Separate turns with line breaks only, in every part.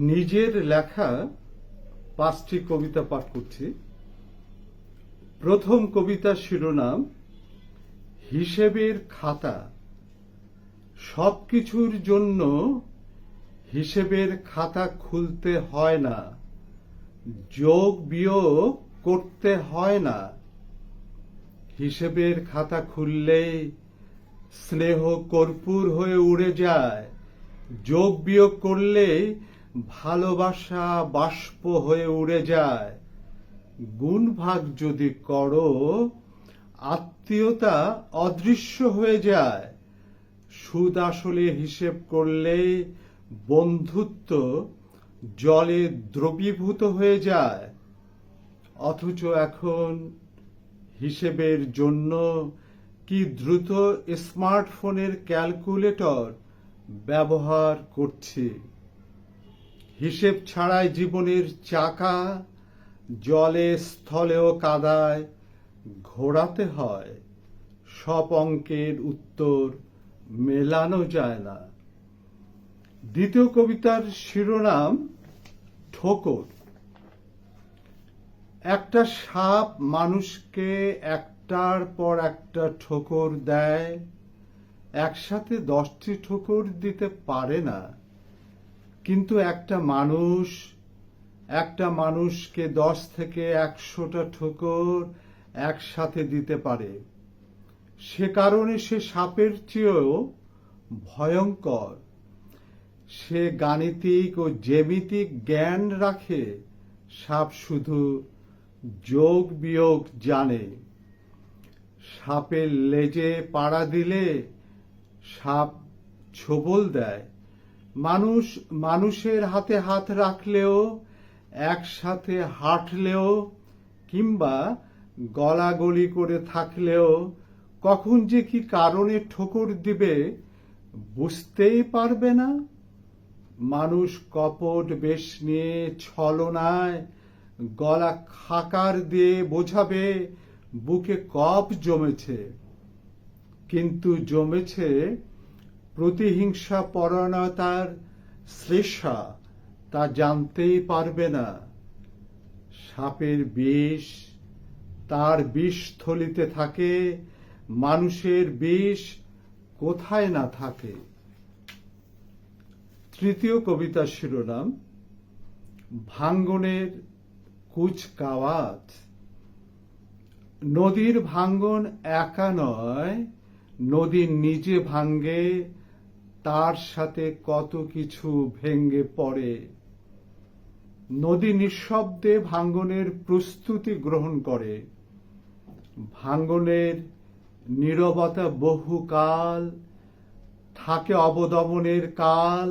নিজের লেখা 5টি কবিতা পাঠ করছি। প্রথম কবিতার শিরোনাম হিসেবের খাতা। সবকিছুর জন্য হিসেবের খাতা খুলতে হয় না, যোগ বিয়োগ করতে হয় না। হিসেবের খাতা খুললেই স্নেহ কর্পূর হয়ে উড়ে যায়, যোগ বিয়োগ করলেই ভালোবাসা বাষ্প হয়ে উড়ে যায়। গুণ ভাগ যদি করো আত্মীয়তা অদৃশ্য হয়ে যায়। সুদ আসলে হিসেব করলেই বন্ধুত্ব জলে দ্রবীভূত হয়ে যায়। অথচ এখন হিসেবের জন্য কি দ্রুত স্মার্টফোনের ক্যালকুলেটর ব্যবহার করছি। হিসেব ছাড়াই জীবনের চাকা জলে স্থলেও কাদায় ঘোরাতে হয়। সব অঙ্কের উত্তর মেলানো যায় না। দ্বিতীয় কবিতার শিরোনাম ঠোকর। একটা সাপ মানুষকে একটার পর একটা ঠোকর দেয়, একসাথে 10টি ঠোকর দিতে পারে না। কিন্তু একটা মানুষকে 10 থেকে 100টা ঠোকর একসাথে দিতে পারে। সে কারণে সে সাপের চেয়েও ভয়ঙ্কর। সে গাণিতিক ও জ্যামিতিক জ্ঞান রাখে, সাপ শুধু যোগ বিয়োগ জানে। সাপের লেজে পাড়া দিলে সাপ ছোবল দেয়। মানুষের হাতে হাত রাখলেও, একসাথে হাঁটলেও কিংবা গলাগলি করে থাকলেও কখন যে কি কারণে ঠোকর দিবে বুঝতেই পারবে না। মানুষ কপট বেশ নিয়ে ছলনায় গলা খাকার দিয়ে বোঝাবে বুকে কফ জমেছে, কিন্তু জমেছে প্রতিহিংসা পরায়ণতার শ্লেষা, তা জানতেই পারবে না। সাপের বিষ তার বিষথলিতে থাকে, মানুষের বিষ কোথায় না থাকে। তৃতীয় কবিতার শিরোনাম ভাঙ্গনের কুচকাওয়াজ। নদীর ভাঙ্গন একা নয়, নদী নিজে ভাঙ্গে, তার সাথে কত কিছু ভেঙ্গে পড়ে। নদী নিঃশব্দে ভাঙ্গনের প্রস্তুতি গ্রহণ করে। ভাঙ্গনের নীরবতা বহুকাল, থাকে অবদমনের কাল।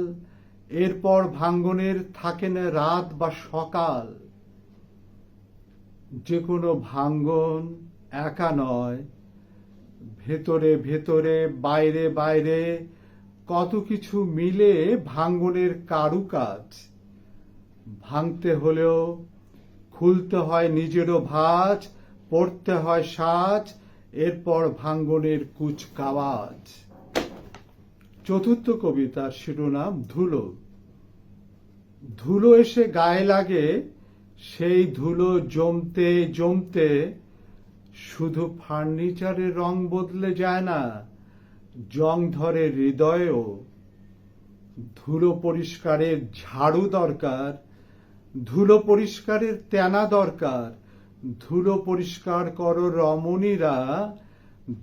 এরপর ভাঙ্গনের থাকে না রাত বা সকাল। যে কোনো ভাঙ্গন একা নয়, ভেতরে ভেতরে বাইরে বাইরে কত কিছু মিলে ভাঙ্গনের কারুকাজ। ভাঙতে হলেও খুলতে হয় নিজেরও ভাঁজ, পড়তে হয় সাজ, এরপর ভাঙ্গনের কুচকাওয়াজ। চতুর্থ কবিতার শিরোনাম ধুলো। ধুলো এসে গায়ে লাগে, সেই ধুলো জমতে জমতে শুধু ফার্নিচারের রং বদলে যায় না, জং ধরে হৃদয়েও। ধুলো পরিষ্কারের ঝাড়ু দরকার, ধুলো পরিষ্কারের তেনা দরকার। ধুলো পরিষ্কার করো রমণীরা,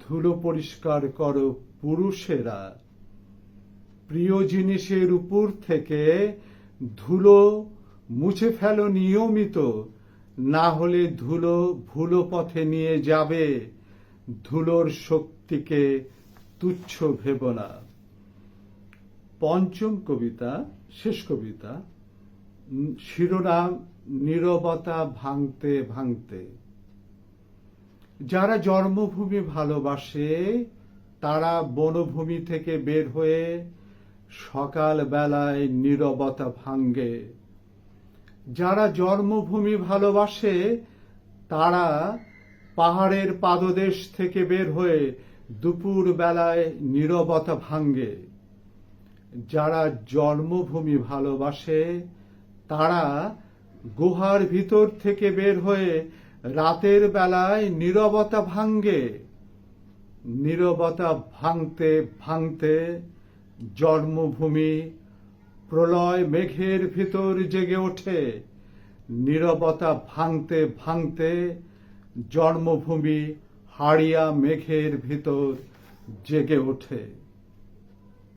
ধুলো পরিষ্কার করো পুরুষেরা। প্রিয় জিনিসের উপর থেকে ধুলো মুছে ফেলো নিয়মিত, না হলে ধুলো ভুলো পথে নিয়ে যাবে। ধুলোর শক্তিকে তুচ্ছ ভেবো না। পঞ্চম কবিতা, শেষ কবিতা, শিরোনাম নীরবতা ভাঙতে ভাঙতে। যারা জন্মভূমি ভালোবাসে তারা বনভূমি থেকে বের হয়ে সকাল বেলায় নীরবতা ভাঙ্গে। যারা জন্মভূমি ভালোবাসে তারা পাহাড়ের পাদদেশ থেকে বের হয়ে দুপুর বেলায় নীরবতা ভাঙ্গে। যারা জন্মভূমি ভালোবাসে তারা গুহার ভিতর থেকে বের হয়ে রাতের বেলায় নীরবতা ভাঙ্গে। নীরবতা ভাঙতে ভাঙতে জন্মভূমি প্রলয় মেঘের ভিতর জেগে ওঠে। নীরবতা ভাঙতে ভাঙতে জন্মভূমি হাড়িয়া মেঘের ভিতর জেগে ওঠে।